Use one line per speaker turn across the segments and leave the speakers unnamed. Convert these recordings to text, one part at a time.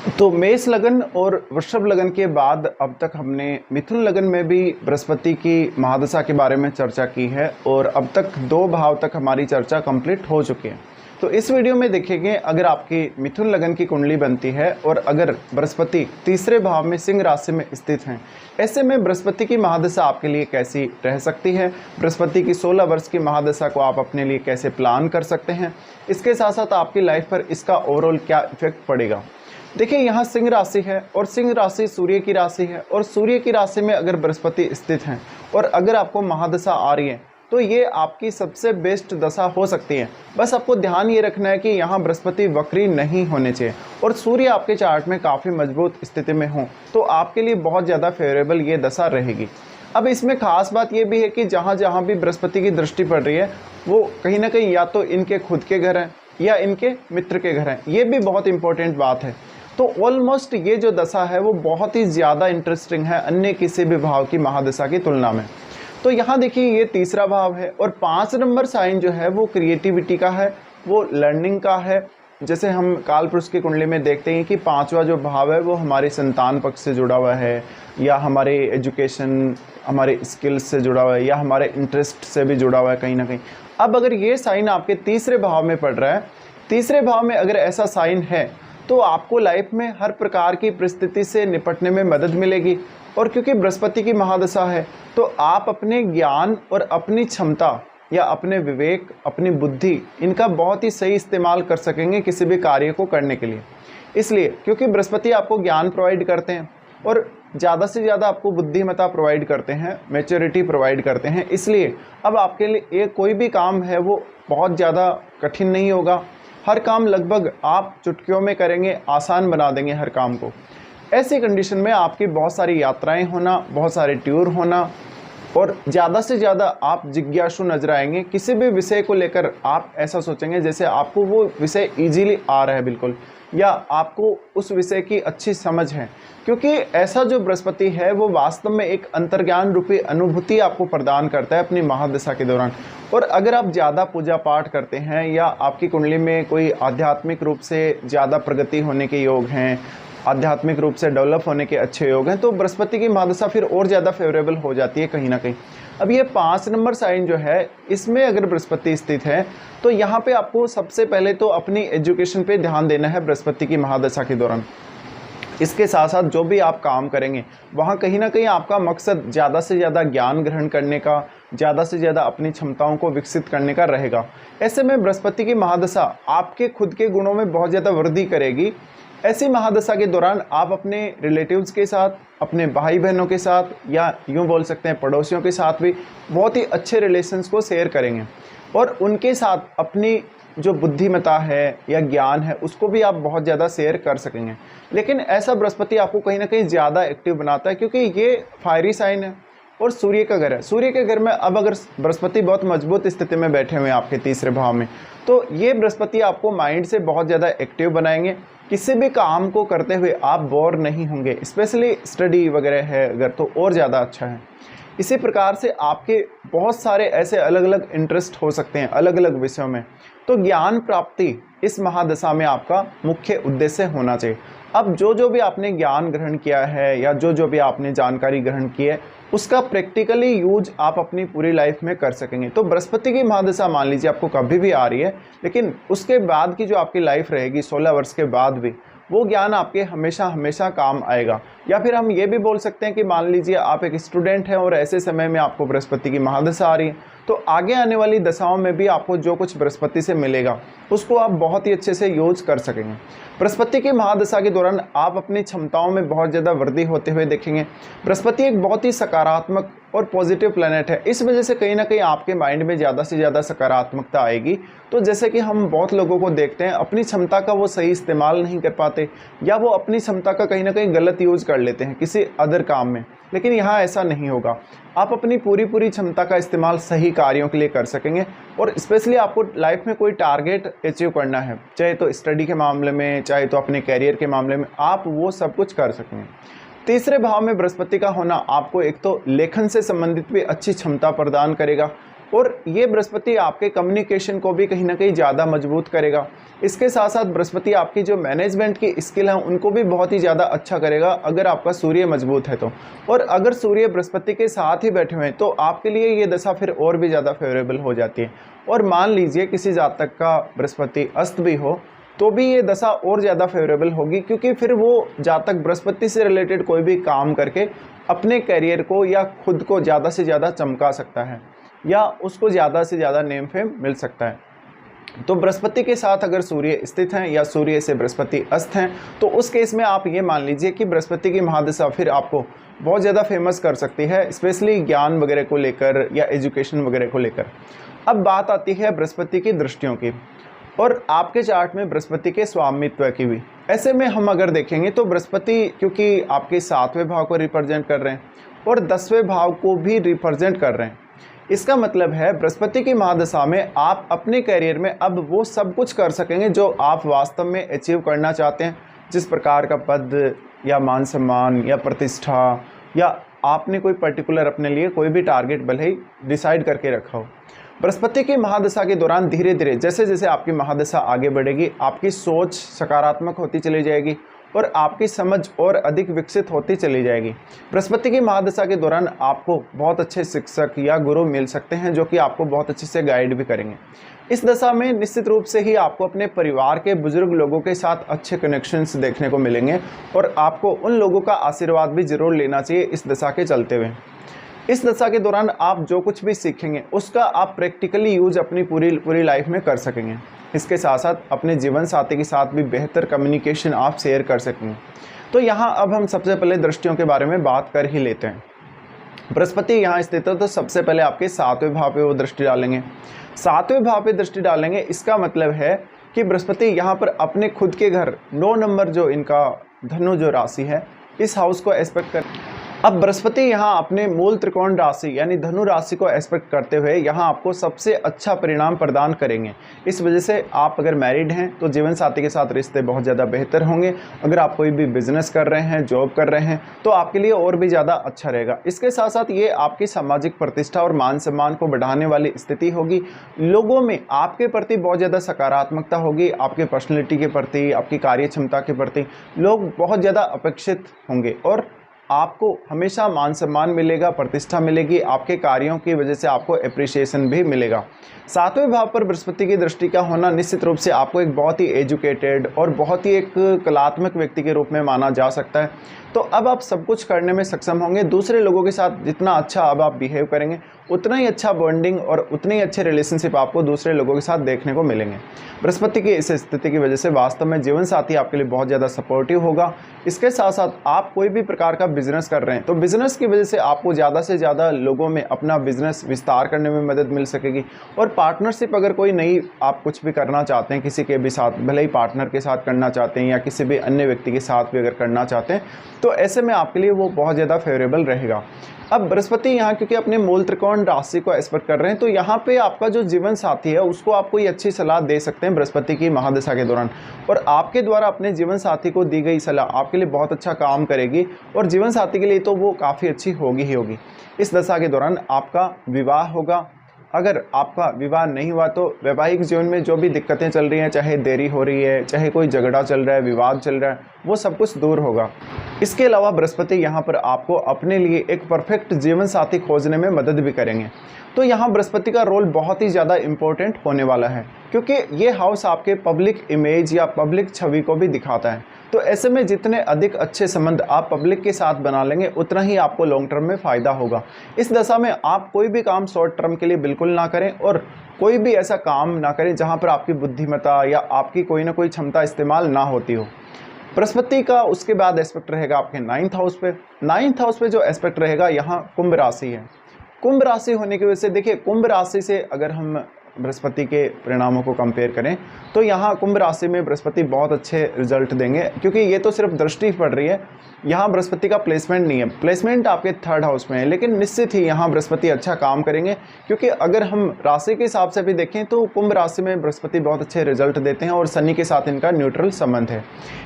तो मेष लगन और वृषभ लगन के बाद अब तक हमने मिथुन लगन में भी बृहस्पति की महादशा के बारे में चर्चा की है और अब तक 2 भाव तक हमारी चर्चा कंप्लीट हो चुकी है। तो इस वीडियो में देखेंगे, अगर आपकी मिथुन लगन की कुंडली बनती है और अगर बृहस्पति तीसरे भाव में सिंह राशि में स्थित हैं, ऐसे में बृहस्पति की महादशा आपके लिए कैसी रह सकती है, बृहस्पति की 16 वर्ष की महादशा को आप अपने लिए कैसे प्लान कर सकते हैं, इसके साथ साथ आपकी लाइफ पर इसका ओवरऑल क्या इफेक्ट पड़ेगा। देखिए, यहाँ सिंह राशि है और सिंह राशि सूर्य की राशि है और सूर्य की राशि में अगर बृहस्पति स्थित हैं और अगर आपको महादशा आ रही है तो ये आपकी सबसे बेस्ट दशा हो सकती है। बस आपको ध्यान ये रखना है कि यहाँ बृहस्पति वक्री नहीं होने चाहिए और सूर्य आपके चार्ट में काफ़ी मजबूत स्थिति में हो तो आपके लिए बहुत ज़्यादा फेवरेबल ये दशा रहेगी। अब इसमें खास बात ये भी है कि जहाँ जहाँ भी बृहस्पति की दृष्टि पड़ रही है वो कहीं ना कहीं या तो इनके खुद के घर हैं या इनके मित्र के घर हैं, ये भी बहुत इंपॉर्टेंट बात है। तो ऑलमोस्ट ये जो दशा है वो बहुत ही ज़्यादा इंटरेस्टिंग है अन्य किसी भी भाव की महादशा की तुलना में। तो यहाँ देखिए, ये तीसरा भाव है और 5 नंबर साइन जो है वो क्रिएटिविटी का है, वो लर्निंग का है। जैसे हम काल पुरुष की कुंडली में देखते हैं कि 5वां जो भाव है वो हमारे संतान पक्ष से जुड़ा हुआ है या हमारे एजुकेशन, हमारे स्किल्स से जुड़ा हुआ है या हमारे इंटरेस्ट से भी जुड़ा हुआ है कहीं ना कहीं। अब अगर ये साइन आपके तीसरे भाव में पड़ रहा है, तीसरे भाव में अगर ऐसा साइन है तो आपको लाइफ में हर प्रकार की परिस्थिति से निपटने में मदद मिलेगी। और क्योंकि बृहस्पति की महादशा है तो आप अपने ज्ञान और अपनी क्षमता या अपने विवेक, अपनी बुद्धि, इनका बहुत ही सही इस्तेमाल कर सकेंगे किसी भी कार्य को करने के लिए। इसलिए क्योंकि बृहस्पति आपको ज्ञान प्रोवाइड करते हैं और ज़्यादा से ज़्यादा आपको बुद्धिमत्ता प्रोवाइड करते हैं, मैच्योरिटी प्रोवाइड करते हैं, इसलिए अब आपके लिए ये कोई भी काम है वो बहुत ज़्यादा कठिन नहीं होगा। हर काम लगभग आप चुटकियों में करेंगे, आसान बना देंगे हर काम को। ऐसी कंडीशन में आपकी बहुत सारी यात्राएं होना, बहुत सारे टूर होना और ज़्यादा से ज़्यादा आप जिज्ञासु नजर आएंगे। किसी भी विषय को लेकर आप ऐसा सोचेंगे जैसे आपको वो विषय इजीली आ रहा है बिल्कुल, या आपको उस विषय की अच्छी समझ है, क्योंकि ऐसा जो बृहस्पति है वो वास्तव में एक अंतर्ज्ञान रूपी अनुभूति आपको प्रदान करता है अपनी महादशा के दौरान। और अगर आप ज़्यादा पूजा पाठ करते हैं या आपकी कुंडली में कोई आध्यात्मिक रूप से ज़्यादा प्रगति होने के योग हैं, आध्यात्मिक रूप से डेवलप होने के अच्छे योग हैं, तो बृहस्पति की महादशा फिर और ज़्यादा फेवरेबल हो जाती है कहीं ना कहीं। अब ये 5 नंबर साइन जो है इसमें अगर बृहस्पति स्थित है तो यहाँ पे आपको सबसे पहले तो अपनी एजुकेशन पे ध्यान देना है बृहस्पति की महादशा के दौरान। इसके साथ साथ जो भी आप काम करेंगे वहाँ कहीं ना कहीं आपका मकसद ज़्यादा से ज़्यादा ज्ञान ग्रहण करने का, ज़्यादा से ज़्यादा अपनी क्षमताओं को विकसित करने का रहेगा। ऐसे में बृहस्पति की महादशा आपके खुद के गुणों में बहुत ज़्यादा वृद्धि करेगी। ऐसी महादशा के दौरान आप अपने रिलेटिव्स के साथ, अपने भाई बहनों के साथ या यूँ बोल सकते हैं पड़ोसियों के साथ भी बहुत ही अच्छे रिलेशंस को शेयर करेंगे और उनके साथ अपनी जो बुद्धिमत्ता है या ज्ञान है उसको भी आप बहुत ज़्यादा शेयर कर सकेंगे। लेकिन ऐसा बृहस्पति आपको कहीं ना कहीं ज़्यादा एक्टिव बनाता है क्योंकि ये फायरी साइन है और सूर्य का घर है। सूर्य के घर में अब अगर बृहस्पति बहुत मजबूत स्थिति में बैठे हुए हैं आपके तीसरे भाव में, तो ये बृहस्पति आपको माइंड से बहुत ज़्यादा एक्टिव बनाएंगे। किसी भी काम को करते हुए आप बोर नहीं होंगे, स्पेशली स्टडी वगैरह है अगर तो और ज़्यादा अच्छा है। इसी प्रकार से आपके बहुत सारे ऐसे अलग अलग इंटरेस्ट हो सकते हैं अलग अलग विषयों में, तो ज्ञान प्राप्ति इस महादशा में आपका मुख्य उद्देश्य होना चाहिए। अब जो भी आपने ज्ञान ग्रहण किया है या जो भी आपने जानकारी ग्रहण की है उसका प्रैक्टिकली यूज आप अपनी पूरी लाइफ में कर सकेंगे। तो बृहस्पति की महादशा मान लीजिए आपको कभी भी आ रही है, लेकिन उसके बाद की जो आपकी लाइफ रहेगी 16 वर्ष के बाद भी, वो ज्ञान आपके हमेशा हमेशा काम आएगा। या फिर हम ये भी बोल सकते हैं कि मान लीजिए आप एक स्टूडेंट हैं और ऐसे समय में आपको बृहस्पति की महादशा आ रही है, तो आगे आने वाली दशाओं में भी आपको जो कुछ बृहस्पति से मिलेगा उसको आप बहुत ही अच्छे से यूज कर सकेंगे। बृहस्पति की महादशा के दौरान आप अपनी क्षमताओं में बहुत ज़्यादा वृद्धि होते हुए देखेंगे। बृहस्पति एक बहुत ही सकारात्मक और पॉजिटिव प्लैनेट है, इस वजह से कहीं ना कहीं आपके माइंड में ज़्यादा से ज़्यादा सकारात्मकता आएगी। तो जैसे कि हम बहुत लोगों को देखते हैं अपनी क्षमता का वो सही इस्तेमाल नहीं कर पाते या वो अपनी क्षमता का कहीं ना कहीं गलत यूज़ कर लेते हैं किसी अदर काम में, लेकिन यहाँ ऐसा नहीं होगा। आप अपनी पूरी क्षमता का इस्तेमाल सही कार्यों के लिए कर सकेंगे और स्पेशली आपको लाइफ में कोई टारगेट अचीव करना है, चाहे तो स्टडी के मामले में, चाहे तो अपने कैरियर के मामले में, आप वो सब कुछ कर सकेंगे। तीसरे भाव में बृहस्पति का होना आपको एक तो लेखन से संबंधित भी अच्छी क्षमता प्रदान करेगा और ये बृहस्पति आपके कम्युनिकेशन को भी कहीं ना कहीं ज़्यादा मजबूत करेगा। इसके साथ साथ बृहस्पति आपकी जो मैनेजमेंट की स्किल है उनको भी बहुत ही ज़्यादा अच्छा करेगा अगर आपका सूर्य मजबूत है तो। और अगर सूर्य बृहस्पति के साथ ही बैठे हुए हैं तो आपके लिए ये दशा फिर और भी ज़्यादा फेवरेबल हो जाती है। और मान लीजिए किसी जातक का बृहस्पति अस्त भी हो तो भी ये दशा और ज़्यादा फेवरेबल होगी, क्योंकि फिर वो जातक बृहस्पति से रिलेटेड कोई भी काम करके अपने करियर को या खुद को ज़्यादा से ज़्यादा चमका सकता है या उसको ज़्यादा से ज़्यादा नेम फेम मिल सकता है। तो बृहस्पति के साथ अगर सूर्य स्थित हैं या सूर्य से बृहस्पति अस्त हैं तो उस केस में आप ये मान लीजिए कि बृहस्पति की महादशा फिर आपको बहुत ज़्यादा फेमस कर सकती है, स्पेशली ज्ञान वगैरह को लेकर या एजुकेशन वगैरह को लेकर। अब बात आती है बृहस्पति की दृष्टियों की और आपके चार्ट में बृहस्पति के स्वामित्व की भी। ऐसे में हम अगर देखेंगे तो बृहस्पति क्योंकि आपके 7वें भाव को रिप्रेजेंट कर रहे हैं और 10वें भाव को भी रिप्रेजेंट कर रहे हैं, इसका मतलब है बृहस्पति की महादशा में आप अपने करियर में अब वो सब कुछ कर सकेंगे जो आप वास्तव में अचीव करना चाहते हैं। जिस प्रकार का पद या मान सम्मान या प्रतिष्ठा या आपने कोई पर्टिकुलर अपने लिए कोई भी टारगेट भले ही डिसाइड करके रखा हो, बृहस्पति की महादशा के दौरान धीरे धीरे जैसे जैसे आपकी महादशा आगे बढ़ेगी आपकी सोच सकारात्मक होती चली जाएगी और आपकी समझ और अधिक विकसित होती चली जाएगी। बृहस्पति की महादशा के दौरान आपको बहुत अच्छे शिक्षक या गुरु मिल सकते हैं जो कि आपको बहुत अच्छे से गाइड भी करेंगे। इस दशा में निश्चित रूप से ही आपको अपने परिवार के बुजुर्ग लोगों के साथ अच्छे कनेक्शंस देखने को मिलेंगे और आपको उन लोगों का आशीर्वाद भी जरूर लेना चाहिए इस दशा के चलते हुए। इस दशा के दौरान आप जो कुछ भी सीखेंगे उसका आप प्रैक्टिकली यूज अपनी पूरी लाइफ में कर सकेंगे। इसके साथ साथ अपने जीवन साथी के साथ भी बेहतर कम्युनिकेशन आप शेयर कर सकेंगे। तो यहाँ अब हम सबसे पहले दृष्टियों के बारे में बात कर ही लेते हैं। बृहस्पति यहाँ स्थित है तो सबसे पहले आपके 7वें भाव पे वो दृष्टि डालेंगे। 7वें भाव पे दृष्टि डालेंगे इसका मतलब है कि बृहस्पति यहाँ पर अपने खुद के घर 9 नंबर जो इनका धनु जो राशि है इस हाउस को एस्पेक्ट कर। अब बृहस्पति यहाँ अपने मूल त्रिकोण राशि यानी धनु राशि को एस्पेक्ट करते हुए यहाँ आपको सबसे अच्छा परिणाम प्रदान करेंगे। इस वजह से आप अगर मैरिड हैं तो जीवन साथी के साथ रिश्ते बहुत ज़्यादा बेहतर होंगे। अगर आप कोई भी बिजनेस कर रहे हैं जॉब कर रहे हैं तो आपके लिए और भी ज़्यादा अच्छा रहेगा। इसके साथ साथ ये आपकी सामाजिक प्रतिष्ठा और मान सम्मान को बढ़ाने वाली स्थिति होगी। लोगों में आपके प्रति बहुत ज़्यादा सकारात्मकता होगी, आपके पर्सनैलिटी के प्रति आपकी कार्य क्षमता के प्रति लोग बहुत ज़्यादा अपेक्षित होंगे और आपको हमेशा मान सम्मान मिलेगा, प्रतिष्ठा मिलेगी, आपके कार्यों की वजह से आपको एप्रिसिएशन भी मिलेगा। 7वें भाव पर बृहस्पति की दृष्टि का होना निश्चित रूप से आपको एक बहुत ही एजुकेटेड और बहुत ही एक कलात्मक व्यक्ति के रूप में माना जा सकता है। तो अब आप सब कुछ करने में सक्षम होंगे। दूसरे लोगों के साथ जितना अच्छा अब आप बिहेव करेंगे उतना ही अच्छा बॉन्डिंग और उतने ही अच्छे रिलेशनशिप आपको दूसरे लोगों के साथ देखने को मिलेंगे। बृहस्पति की इस स्थिति की वजह से वास्तव में जीवन साथी आपके लिए बहुत ज़्यादा सपोर्टिव होगा। इसके साथ साथ आप कोई भी प्रकार का बिजनेस कर रहे हैं तो बिजनेस की वजह से आपको ज़्यादा से ज़्यादा लोगों में अपना बिजनेस विस्तार करने में मदद मिल सकेगी। और पार्टनरशिप अगर कोई नई आप कुछ भी करना चाहते हैं किसी के भी साथ, भले ही पार्टनर के साथ करना चाहते हैं या किसी भी अन्य व्यक्ति के साथ भी अगर करना चाहते हैं तो ऐसे में आपके लिए वो बहुत ज़्यादा फेवरेबल रहेगा। अब बृहस्पति यहाँ क्योंकि अपने मूल त्रिकोण राशि को एस्पेक्ट कर रहे हैं तो यहाँ पे आपका जो जीवन साथी है उसको आप कोई अच्छी सलाह दे सकते हैं बृहस्पति की महादशा के दौरान, और आपके द्वारा अपने जीवन साथी को दी गई सलाह आपके लिए बहुत अच्छा काम करेगी और जीवन साथी के लिए तो वो काफ़ी अच्छी होगी ही होगी। इस दशा के दौरान आपका विवाह होगा। अगर आपका विवाह नहीं हुआ तो वैवाहिक जीवन में जो भी दिक्कतें चल रही हैं, चाहे देरी हो रही है, चाहे कोई झगड़ा चल रहा है, विवाद चल रहा है, वो सब कुछ दूर होगा। इसके अलावा बृहस्पति यहाँ पर आपको अपने लिए एक परफेक्ट जीवन साथी खोजने में मदद भी करेंगे। तो यहाँ बृहस्पति का रोल बहुत ही ज़्यादा इम्पोर्टेंट होने वाला है क्योंकि ये हाउस आपके पब्लिक इमेज या पब्लिक छवि को भी दिखाता है। तो ऐसे में जितने अधिक अच्छे संबंध आप पब्लिक के साथ बना लेंगे उतना ही आपको लॉन्ग टर्म में फ़ायदा होगा। इस दशा में आप कोई भी काम शॉर्ट टर्म के लिए बिल्कुल ना करें और कोई भी ऐसा काम ना करें जहाँ पर आपकी बुद्धिमत्ता या आपकी कोई ना कोई क्षमता इस्तेमाल ना होती हो। बृहस्पति का उसके बाद एस्पेक्ट रहेगा आपके 9th हाउस पे। 9th हाउस पे जो एस्पेक्ट रहेगा यहाँ कुंभ राशि है। कुंभ राशि होने की वजह से देखिए कुंभ राशि से अगर हम बृहस्पति के परिणामों को कंपेयर करें तो यहाँ कुंभ राशि में बृहस्पति बहुत अच्छे रिजल्ट देंगे क्योंकि ये तो सिर्फ दृष्टि पड़ रही है, यहाँ बृहस्पति का प्लेसमेंट नहीं है। प्लेसमेंट आपके 3rd हाउस में है लेकिन निश्चित ही यहाँ बृहस्पति अच्छा काम करेंगे क्योंकि अगर हम राशि के हिसाब से भी देखें तो कुंभ राशि में बृहस्पति बहुत अच्छे रिजल्ट देते हैं और शनि के साथ इनका न्यूट्रल संबंध है।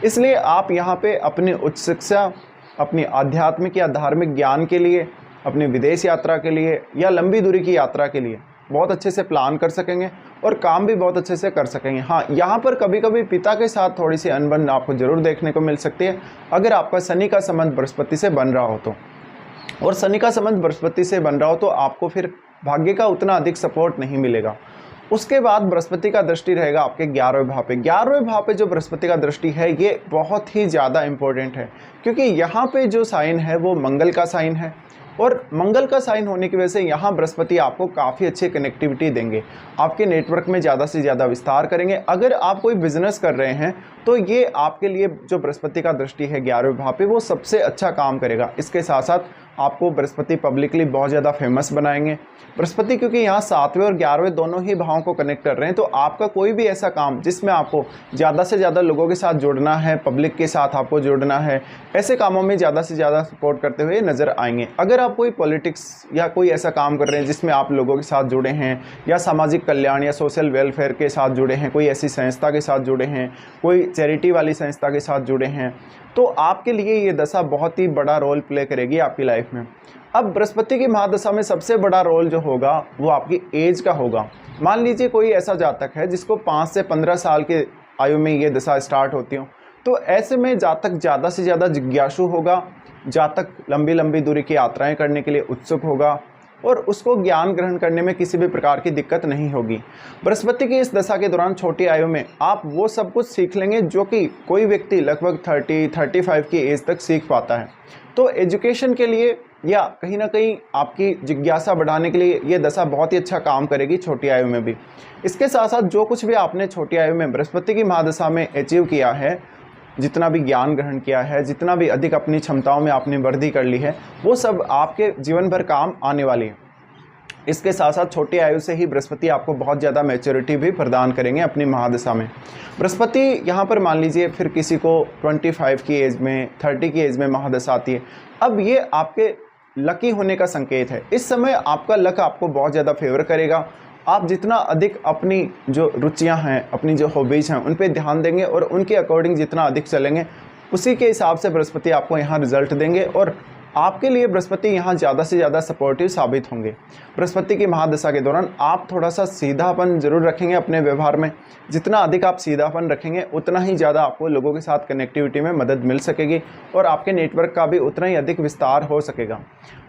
इसलिए आप यहाँ पे अपनी उच्च शिक्षा, अपनी आध्यात्मिक या धार्मिक ज्ञान के लिए, अपनी विदेश यात्रा के लिए या लंबी दूरी की यात्रा के लिए बहुत अच्छे से प्लान कर सकेंगे और काम भी बहुत अच्छे से कर सकेंगे। हाँ, यहाँ पर कभी कभी पिता के साथ थोड़ी सी अनबन आपको ज़रूर देखने को मिल सकती है अगर आपका शनि का संबंध बृहस्पति से बन रहा हो तो। और शनि का संबंध बृहस्पति से बन रहा हो तो आपको फिर भाग्य का उतना अधिक सपोर्ट नहीं मिलेगा। उसके बाद बृहस्पति का दृष्टि रहेगा आपके 11वें भाव पे। 11वें भाव पे जो बृहस्पति का दृष्टि है ये बहुत ही ज़्यादा इंपॉर्टेंट है, क्योंकि यहाँ पे जो साइन है वो मंगल का साइन है और मंगल का साइन होने की वजह से यहाँ बृहस्पति आपको काफ़ी अच्छी कनेक्टिविटी देंगे, आपके नेटवर्क में ज़्यादा से ज़्यादा विस्तार करेंगे। अगर आप कोई बिजनेस कर रहे हैं तो ये आपके लिए जो बृहस्पति का दृष्टि है 11वें भाव पे वो सबसे अच्छा काम करेगा। इसके साथ साथ आपको बृहस्पति पब्लिकली बहुत ज़्यादा फेमस बनाएंगे। बृहस्पति क्योंकि यहाँ 7वें और 11वें दोनों ही भावों को कनेक्ट कर रहे हैं, तो आपका कोई भी ऐसा काम जिसमें आपको ज़्यादा से ज़्यादा लोगों के साथ जुड़ना है, पब्लिक के साथ आपको जुड़ना है, ऐसे कामों में ज़्यादा से ज़्यादा सपोर्ट करते हुए नज़र आएंगे। अगर आप कोई पॉलिटिक्स या कोई ऐसा काम कर रहे हैं जिसमें आप लोगों के साथ जुड़े हैं या सामाजिक कल्याण या सोशल वेलफेयर के साथ जुड़े हैं, कोई ऐसी संस्था के साथ जुड़े हैं, कोई चैरिटी वाली संस्था के साथ जुड़े हैं, तो आपके लिए ये दशा बहुत ही बड़ा रोल प्ले करेगी आपकी लाइफ में। अब बृहस्पति की महादशा में सबसे बड़ा रोल जो होगा वो आपकी एज का होगा। मान लीजिए कोई ऐसा जातक है जिसको 5 से 15 साल के आयु में ये दशा स्टार्ट होती हो, तो ऐसे में जातक ज़्यादा से ज़्यादा जिज्ञासु होगा, जातक लंबी लंबी दूरी की यात्राएं करने के लिए उत्सुक होगा और उसको ज्ञान ग्रहण करने में किसी भी प्रकार की दिक्कत नहीं होगी। बृहस्पति की इस दशा के दौरान छोटी आयु में आप वो सब कुछ सीख लेंगे जो कि कोई व्यक्ति लगभग 30-35 की एज तक सीख पाता है। तो एजुकेशन के लिए या कहीं ना कहीं आपकी जिज्ञासा बढ़ाने के लिए ये दशा बहुत ही अच्छा काम करेगी छोटी आयु में भी। इसके साथ साथ जो कुछ भी आपने छोटी आयु में बृहस्पति की महादशा में अचीव किया है, जितना भी ज्ञान ग्रहण किया है, जितना भी अधिक अपनी क्षमताओं में आपने वृद्धि कर ली है, वो सब आपके जीवन भर काम आने वाली है। इसके साथ साथ छोटी आयु से ही बृहस्पति आपको बहुत ज़्यादा मैच्योरिटी भी प्रदान करेंगे अपनी महादशा में। बृहस्पति यहाँ पर मान लीजिए फिर किसी को 25 की एज में, 30 की एज में महादशा आती है, अब ये आपके लकी होने का संकेत है। इस समय आपका लक आपको बहुत ज़्यादा फेवर करेगा। आप जितना अधिक अपनी जो रुचियां हैं, अपनी जो हॉबीज़ हैं, उन पे ध्यान देंगे और उनके अकॉर्डिंग जितना अधिक चलेंगे उसी के हिसाब से बृहस्पति आपको यहाँ रिजल्ट देंगे और आपके लिए बृहस्पति यहाँ ज़्यादा से ज़्यादा सपोर्टिव साबित होंगे। बृहस्पति की महादशा के दौरान आप थोड़ा सा सीधापन जरूर रखेंगे अपने व्यवहार में। जितना अधिक आप सीधापन रखेंगे उतना ही ज़्यादा आपको लोगों के साथ कनेक्टिविटी में मदद मिल सकेगी और आपके नेटवर्क का भी उतना ही अधिक विस्तार हो सकेगा।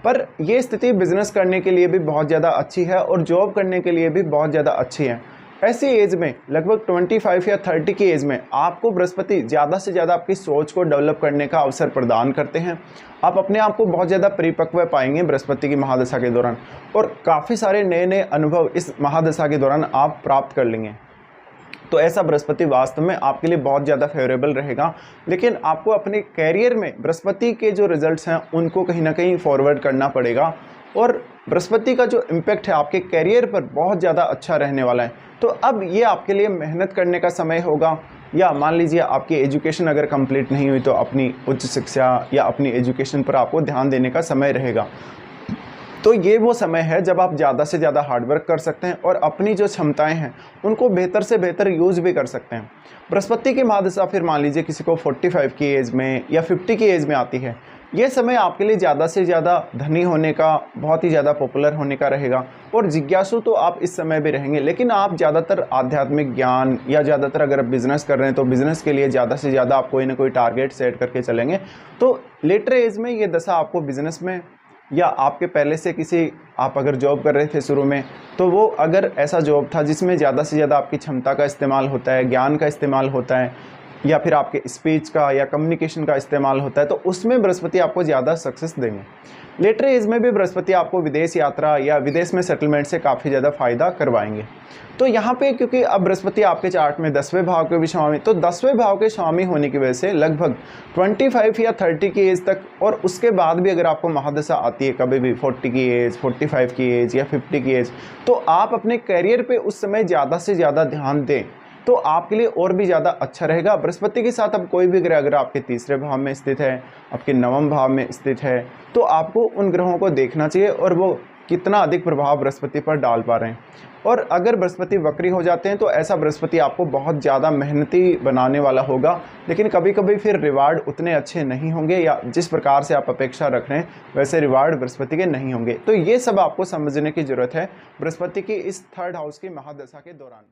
पर यह स्थिति बिजनेस करने के लिए भी बहुत ज़्यादा अच्छी है और जॉब करने के लिए भी बहुत ज़्यादा अच्छी है। ऐसी एज में लगभग 25 या 30 की एज में आपको बृहस्पति ज़्यादा से ज़्यादा आपकी सोच को डेवलप करने का अवसर प्रदान करते हैं। आप अपने आप को बहुत ज़्यादा परिपक्व पाएंगे बृहस्पति की महादशा के दौरान और काफ़ी सारे नए नए अनुभव इस महादशा के दौरान आप प्राप्त कर लेंगे। तो ऐसा बृहस्पति वास्तव में आपके लिए बहुत ज़्यादा फेवरेबल रहेगा। लेकिन आपको अपने कैरियर में बृहस्पति के जो रिजल्ट्स हैं उनको कहीं ना कहीं फॉरवर्ड करना पड़ेगा और बृहस्पति का जो इम्पैक्ट है आपके कैरियर पर बहुत ज़्यादा अच्छा रहने वाला है। तो अब ये आपके लिए मेहनत करने का समय होगा, या मान लीजिए आपकी एजुकेशन अगर कंप्लीट नहीं हुई तो अपनी उच्च शिक्षा या अपनी एजुकेशन पर आपको ध्यान देने का समय रहेगा। तो ये वो समय है जब आप ज़्यादा से ज़्यादा हार्डवर्क कर सकते हैं और अपनी जो क्षमताएं हैं उनको बेहतर से बेहतर यूज़ भी कर सकते हैं। बृहस्पति की महादशा फिर मान लीजिए किसी को 45 की एज में या 50 की एज में आती है, ये समय आपके लिए ज़्यादा से ज़्यादा धनी होने का, बहुत ही ज़्यादा पॉपुलर होने का रहेगा और जिज्ञासु तो आप इस समय भी रहेंगे। लेकिन आप ज़्यादातर आध्यात्मिक ज्ञान या ज़्यादातर अगर आप बिज़नेस कर रहे हैं तो बिज़नेस के लिए ज़्यादा से ज़्यादा आप कोई ना कोई टारगेट सेट करके चलेंगे। तो लेटर एज में ये दशा आपको बिज़नेस में या आपके पहले से किसी, आप अगर जॉब कर रहे थे शुरू में, तो वो अगर ऐसा जॉब था जिसमें ज़्यादा से ज़्यादा आपकी क्षमता का इस्तेमाल होता है, ज्ञान का इस्तेमाल होता है या फिर आपके स्पीच का या कम्युनिकेशन का इस्तेमाल होता है, तो उसमें बृहस्पति आपको ज़्यादा सक्सेस देंगे। लेटर एज में भी बृहस्पति आपको विदेश यात्रा या विदेश में सेटलमेंट से काफ़ी ज़्यादा फायदा करवाएंगे। तो यहाँ पे क्योंकि अब बृहस्पति आपके चार्ट में 10वें भाव के भी स्वामी, तो 10वें भाव के स्वामी होने की वजह से लगभग 25 या 30 की एज तक और उसके बाद भी अगर आपको महादशा आती है कभी भी 40 की एज, 45 की एज या 50 की एज, तो आप अपने करियर पे उस समय ज़्यादा से ज़्यादा ध्यान दें तो आपके लिए और भी ज़्यादा अच्छा रहेगा। बृहस्पति के साथ अब कोई भी ग्रह अगर आपके तीसरे भाव में स्थित है, आपके 9वें भाव में स्थित है, तो आपको उन ग्रहों को देखना चाहिए और वो कितना अधिक प्रभाव बृहस्पति पर डाल पा रहे हैं। और अगर बृहस्पति वक्री हो जाते हैं तो ऐसा बृहस्पति आपको बहुत ज़्यादा मेहनती बनाने वाला होगा, लेकिन कभी कभी फिर रिवार्ड उतने अच्छे नहीं होंगे या जिस प्रकार से आप अपेक्षा रख रहे हैं वैसे रिवार्ड बृहस्पति के नहीं होंगे। तो ये सब आपको समझने की ज़रूरत है बृहस्पति की इस 3rd हाउस की महादशा के दौरान।